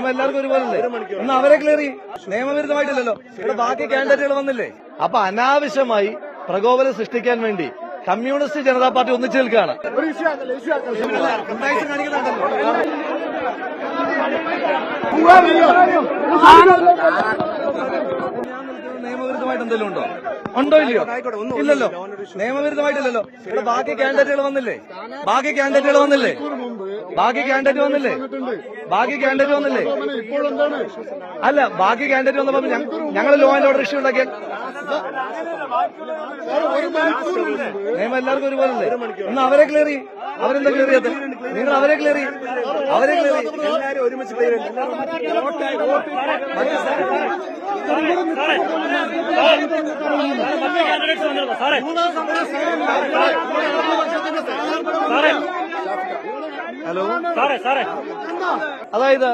നിയമം എല്ലാവർക്കും ഒരുപോലല്ലേ? ഇന്ന് അവരെ ക്ലിയർ ചെയ്യും. നിയമവിരുദ്ധമായിട്ടില്ലല്ലോ. ഇവിടെ ബാക്കി കാൻഡിഡേറ്റുകൾ വന്നില്ലേ? അപ്പൊ അനാവശ്യമായി പ്രകോപനം സൃഷ്ടിക്കാൻ വേണ്ടി കമ്മ്യൂണിസ്റ്റ് ജനതാ പാർട്ടി ഒന്നിച്ചു നിൽക്കുകയാണ്. നിയമവിരുദ്ധമായിട്ട് എന്തെങ്കിലും ഉണ്ടോ? ഉണ്ടോ ഇല്ലയോ? ഇല്ലല്ലോ. നിയമവിരുദ്ധമായിട്ടില്ലല്ലോ. ഇവിടെ ബാക്കി കാൻഡിഡേറ്റുകൾ വന്നില്ലേ? ബാക്കി കാൻഡിഡേറ്റ് വന്നില്ലേ? അല്ല, ബാക്കി കാൻഡിഡേറ്റ് വന്നപ്പോ ഞങ്ങൾ ലോ ആൻഡ് ഓർഡർ ഇഷ്യൂ ഉണ്ടാക്കിയാൽ നിയമം എല്ലാവർക്കും ഒരുപോലല്ലേ? ഇന്ന് അവരെ ക്ലിയർ ചെയ്യും. അവരെന്താ ക്ലിയർ ചെയ്യാത്ത? നിങ്ങൾ അവരെ ക്ലിയർ ചെയ്യും. ഹലോ, അതായത്